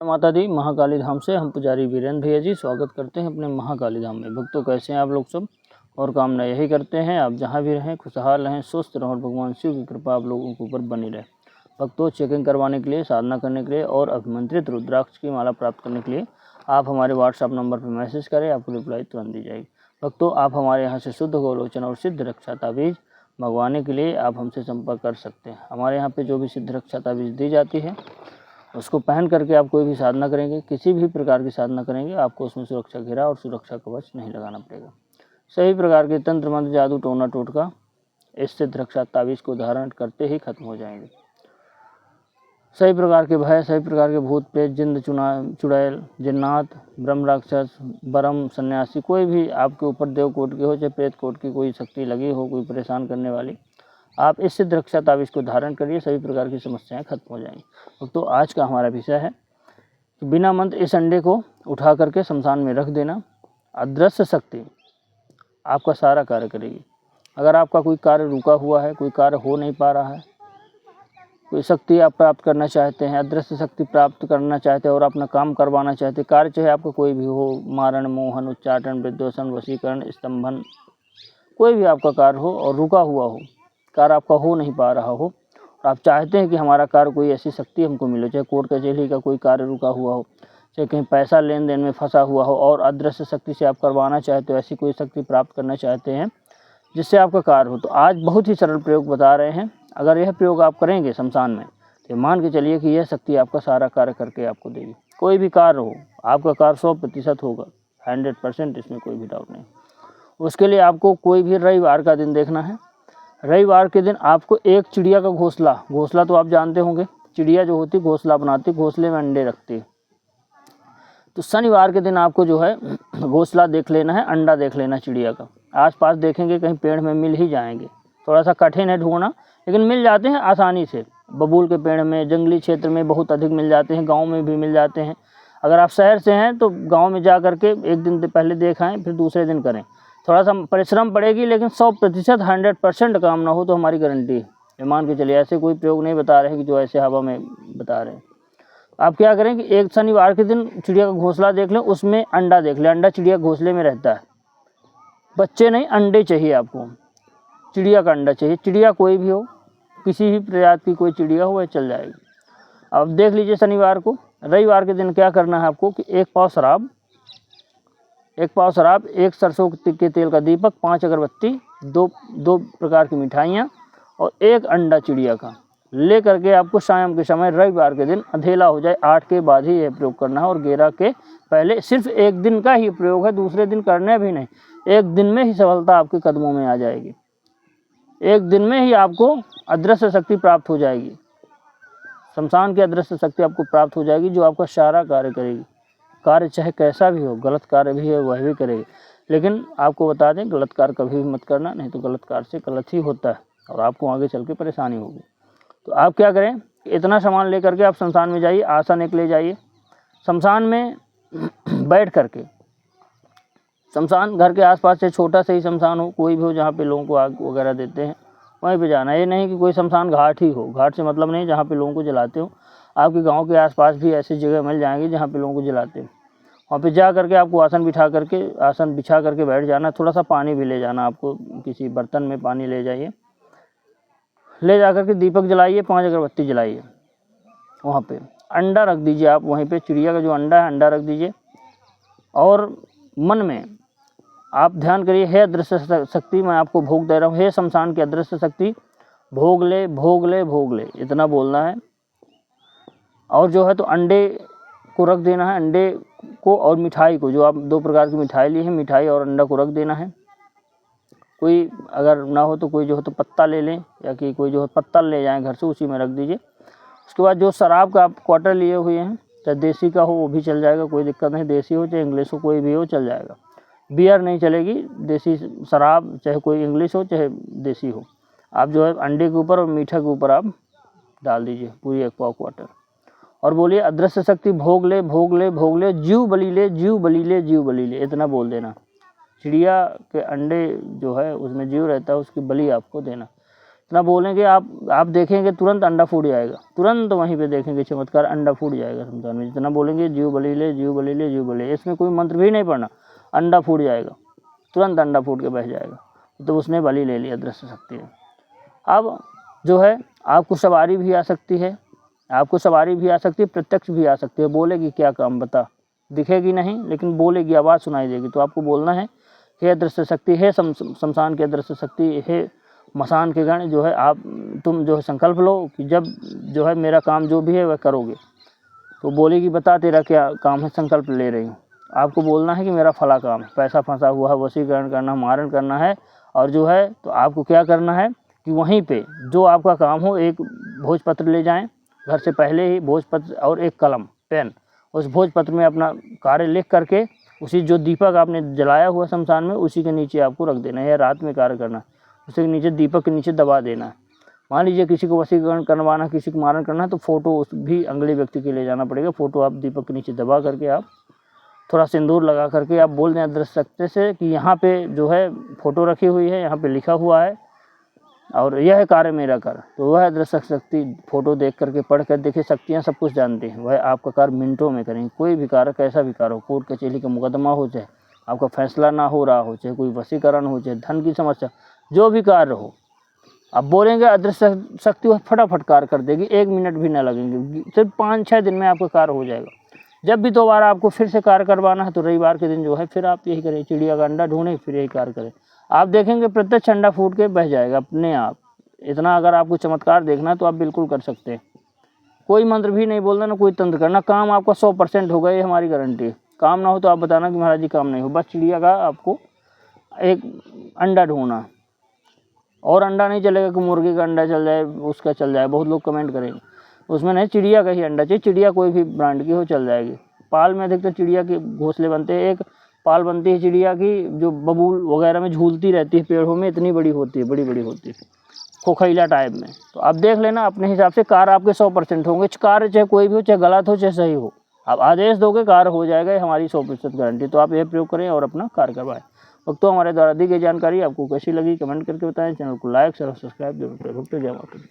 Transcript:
माता दी महाकाली धाम से हम पुजारी वीरेंद्र भैया जी स्वागत करते हैं अपने महाकाली धाम में। भक्तों कैसे हैं आप लोग सब, और कामना यही करते हैं आप जहां भी रहें खुशहाल रहें, स्वस्थ रहें और भगवान शिव की कृपा आप लोगों के ऊपर बनी रहे। भक्तों चेकिंग करवाने के लिए, साधना करने के लिए और अभिमंत्रित रुद्राक्ष की माला प्राप्त करने के लिए आप हमारे व्हाट्सएप नंबर पर मैसेज करें, आपको रिप्लाई तुरंत दी जाएगी। भक्तों आप हमारे यहाँ से शुद्ध गोलोचन और सिद्ध रक्षा ताबीज मंगवाने के लिए आप हमसे संपर्क कर सकते हैं। हमारे यहाँ पे जो भी सिद्ध रक्षा ताबीज दी जाती है उसको पहन करके आप कोई भी साधना करेंगे, किसी भी प्रकार की साधना करेंगे, आपको उसमें सुरक्षा घेरा और सुरक्षा कवच नहीं लगाना पड़ेगा। सभी प्रकार के तंत्र मंत्र जादू टोना टोटका इस सिद्ध रक्षा ताबीज को धारण करते ही खत्म हो जाएंगे। सभी प्रकार के भय, सभी प्रकार के भूत प्रेत, जिंद चुड़ैल, जिन्नात, ब्रह्म राक्षस, ब्रह्म सन्यासी, कोई भी आपके ऊपर देव कोट की हो चाहे प्रेत कोट की कोई शक्ति लगी हो, कोई परेशान करने वाली, आप इस सिद्ध रक्षा ताबीज को धारण करिए, सभी प्रकार की समस्याएं खत्म हो जाएंगी। तो आज का हमारा विषय है कि बिना मंत्र इस अंडे को उठा करके शमशान में रख देना। अदृश्य शक्ति आपका सारा कार्य करेगी। अगर आपका कोई कार्य रुका हुआ है, कोई कार्य हो नहीं पा रहा है, कोई शक्ति आप प्राप्त करना चाहते हैं, अदृश्य शक्ति प्राप्त करना चाहते हैं और अपना काम करवाना चाहते हैं, कार्य चाहे आपका कोई भी हो, मारण, मोहन, उच्चाटन, विद्वेषण, वशीकरण, स्तंभन, कोई भी आपका कार्य हो और रुका हुआ हो, कार्य आपका हो नहीं पा रहा हो और आप चाहते हैं कि हमारा कार्य कोई ऐसी शक्ति हमको मिले, चाहे कोर्ट कचहरी का कोई कार्य रुका हुआ हो, चाहे कहीं पैसा लेन देन में फंसा हुआ हो और अदृश्य शक्ति से आप करवाना चाहते हो, ऐसी कोई शक्ति प्राप्त करना चाहते हैं जिससे आपका कार्य हो, तो आज बहुत ही सरल प्रयोग बता रहे हैं। अगर यह प्रयोग आप करेंगे शमशान में तो मान के चलिए कि यह शक्ति आपका सारा कार्य करके आपको देगी। कोई भी कार्य हो, आपका कार्य 100% होगा, 100%, इसमें कोई भी डाउट नहीं। उसके लिए आपको कोई भी रविवार का दिन देखना है। रविवार के दिन आपको एक चिड़िया का घोंसला तो आप जानते होंगे, चिड़िया जो होती घोंसला बनाती, घोंसले में अंडे रखती है। तो शनिवार के दिन आपको जो है घोंसला देख लेना है, अंडा देख लेना चिड़िया का। आसपास देखेंगे कहीं पेड़ में मिल ही जाएंगे, थोड़ा सा कठिन है ढूंढना लेकिन मिल जाते हैं आसानी से। बबूल के पेड़ में, जंगली क्षेत्र में बहुत अधिक मिल जाते हैं, गाँव में भी मिल जाते हैं। अगर आप शहर से हैं तो गाँव में जा करके एक दिन पहले देख आएँ, फिर दूसरे दिन करें। थोड़ा सा परिश्रम पड़ेगी लेकिन 100% 100% काम ना हो तो हमारी गारंटी है। मान के चलिए ऐसे कोई प्रयोग नहीं बता रहे हैं कि जो ऐसे हवा में बता रहे हैं। आप क्या करें कि एक शनिवार के दिन चिड़िया का घोंसला देख लें, उसमें अंडा देख लें। अंडा चिड़िया घोंसले में रहता है, बच्चे नहीं अंडे चाहिए आपको, चिड़िया का अंडा चाहिए। चिड़िया कोई भी हो, किसी भी प्रजाति की कोई चिड़िया हो वह चल जाएगी। अब देख लीजिए शनिवार को। रविवार के दिन क्या करना है आपको कि एक पाव शराब, एक सरसों के तेल का दीपक, 5 अगरबत्ती, दो प्रकार की मिठाइयाँ और एक अंडा चिड़िया का ले करके आपको शाम के समय रविवार के दिन अंधेला हो जाए 8 के बाद ही यह प्रयोग करना है और 11 के पहले। सिर्फ एक दिन का ही प्रयोग है, दूसरे दिन करने भी नहीं। एक दिन में ही सफलता आपके कदमों में आ जाएगी, एक दिन में ही आपको अदृश्य शक्ति प्राप्त हो जाएगी। शमशान की अदृश्य शक्ति आपको प्राप्त हो जाएगी जो आपका सारा कार्य करेगी। कार्य चाहे कैसा भी हो, गलत कार्य भी है वह भी करेगी, लेकिन आपको बता दें गलत कार्य कभी भी मत करना, नहीं तो गलत कार्य से गलत ही होता है और आपको आगे चल के परेशानी होगी। तो आप क्या करें, इतना सामान लेकर के आप शमशान में जाइए, आसन एक ले जाइए। शमशान में बैठ करके, शमशान घर के आसपास से छोटा सा ही शमशान हो, कोई भी हो जहाँ पे लोगों को आग वगैरह देते हैं वहीं पे जाना। ये नहीं कि कोई शमशान घाट ही हो, घाट से मतलब नहीं जहाँ पे लोगों को जलाते हो। आपके गांव के आसपास भी ऐसी जगह मिल जाएंगी जहाँ पे लोगों को जलाते हैं। वहाँ पे जा करके आपको आसन बिछा करके बैठ जाना। थोड़ा सा पानी भी ले जाना, आपको किसी बर्तन में पानी ले जाइए, ले जा करके दीपक जलाइए, 5 अगरबत्ती जलाइए। वहाँ पे अंडा रख दीजिए आप, वहीं पे चिड़िया का जो अंडा है अंडा रख दीजिए और मन में आप ध्यान करिए, हे अदृश्य शक्ति मैं आपको भोग दे रहा हूँ, हे शमशान की अदृश्य शक्ति भोग ले भोग ले भोग ले, इतना बोलना है। और जो है तो अंडे को रख देना है, अंडे को और मिठाई को, जो आप 2 प्रकार की मिठाई ली है, मिठाई और अंडा को रख देना है। कोई अगर ना हो तो कोई जो है तो पत्ता ले लें या कि कोई जो है पत्ता ले जाएं घर से, उसी में रख दीजिए। उसके बाद जो शराब का आप क्वार्टर लिए हुए हैं, चाहे देसी का हो वो भी चल जाएगा, कोई दिक्कत नहीं, देसी हो चाहे इंग्लिश हो कोई भी हो चल जाएगा। बियर नहीं चलेगी, देसी शराब चाहे कोई इंग्लिश हो चाहे देसी हो, आप जो है अंडे के ऊपर और मीठा के ऊपर आप डाल दीजिए पूरी 1 पाव क्वार्टर और बोलिए अदृश्य शक्ति भोग ले भोग ले भोग ले, जीव बली ले जीव बली ले जीव बली ले, इतना बोल देना। चिड़िया के अंडे जो है उसमें जीव रहता है, उसकी बलि आपको देना। इतना बोलेंगे आप देखेंगे तुरंत अंडा फूट जाएगा, तुरंत वहीं पे देखेंगे चमत्कार, अंडा फूट जाएगा शमशान में। जितना बोलेंगे जीव बलि ले, जीव बलि ले, जीव बलि ले, इसमें कोई मंत्र भी नहीं पढ़ना, अंडा फूट जाएगा, तुरंत अंडा फूट के बह जाएगा, तो उसने बलि ले लिया दृश्य शक्ति है। अब जो है आपको सवारी भी आ सकती है, आपको सवारी भी आ सकती है, प्रत्यक्ष भी आ सकती है। बोलेगी क्या काम बता, दिखेगी नहीं लेकिन बोलेगी, आवाज़ सुनाई देगी। तो आपको बोलना है हे दृश्य शक्ति, हे शमशान के दृश्य शक्ति, हे मसान के गण, जो है आप तुम जो है संकल्प लो कि जब जो है मेरा काम जो भी है वह करोगे। तो बोलेगी बता तेरा क्या काम है, संकल्प ले रही हूँ। आपको बोलना है कि मेरा फला काम है, पैसा फंसा हुआ है, वशीकरण करना, मारण करना है। और जो है तो आपको क्या करना है कि वहीं पे जो आपका काम हो, एक भोजपत्र ले जाएं घर से पहले ही, भोजपत्र और एक कलम पेन, उस भोजपत्र में अपना कार्य लिख करके उसी जो दीपक आपने जलाया हुआ शमशान में उसी के नीचे आपको रख देना है, या रात में कार्य करना, उसी के नीचे दीपक के नीचे दबा देना है। मान लीजिए किसी को वशीकरण करवाना, किसी को मारण करना है, तो फोटो उस भी अगले व्यक्ति के ले जाना पड़ेगा। फोटो आप दीपक के नीचे दबा करके आप थोड़ा सिंदूर लगा करके आप बोल दें दृश्य शक्ति से कि यहाँ पे जो है फोटो रखी हुई है, यहाँ पे लिखा हुआ है और यह है कार्य मेरा कर। तो वह दृश्य शक्ति फोटो देख करके पढ़ कर, देखिए शक्तियाँ सब कुछ जानती हैं, वह आपका कार्य मिनटों में करेंगे। कोई भी कार्य, कैसा भी कार्य हो, कोर्ट कचहरी का मुकदमा हो, चाहे आपका फैसला ना हो रहा हो, चाहे कोई वशीकरण हो, चाहे धन की समस्या, जो भी कार्य हो, अब बोलेंगे अदृश्य शक्ति वह फटाफट कार्य कर देगी, 1 मिनट भी ना लगेंगे, सिर्फ 5-6 दिन में आपका कार्य हो जाएगा। जब भी दोबारा आपको फिर से कार्य करवाना है तो रविवार के दिन जो है फिर आप यही करें, चिड़िया का अंडा ढूंढें, फिर यही कार्य करें। आप देखेंगे प्रत्यक्ष अंडा फूट के बह जाएगा अपने आप। इतना अगर आपको चमत्कार देखना है तो आप बिल्कुल कर सकते हैं। कोई मंत्र भी नहीं बोलना, ना कोई तंत्र करना, काम आपका 100% होगा, ये हमारी गारंटी है। काम ना हो तो आप बताना कि महाराज जी काम नहीं हो, बस चिड़िया का आपको एक अंडा ढूंढना, और अंडा नहीं चलेगा कि मुर्गी का अंडा चल जाए, उसका चल जाए, बहुत लोग कमेंट करेंगे, उसमें नहीं, चिड़िया का ही अंडा चाहिए। चिड़िया कोई भी ब्रांड की हो चल जाएगी। पाल में अधिकतर चिड़िया के घोंसले बनते हैं, एक पाल बनती है चिड़िया की जो बबूल वगैरह में झूलती रहती है पेड़ों में, इतनी बड़ी होती है, बड़ी बड़ी होती है, खोखैला टाइप में। तो आप देख लेना अपने हिसाब से, कार्य आपके 100% होंगे। कार्य चाहे कोई भी हो, चाहे गलत हो चाहे सही हो, आप आदेश दोगे कार्य हो जाएगा, ये हमारी 100% गारंटी। तो आप यह प्रयोग करें और अपना कार्य करवाएं। भक्तों, हमारे द्वारा दी गई जानकारी आपको कैसी लगी कमेंट करके बताएं। चैनल को लाइक शेयर और सब्सक्राइब जरूर करें। भक्तों, जय माता दी।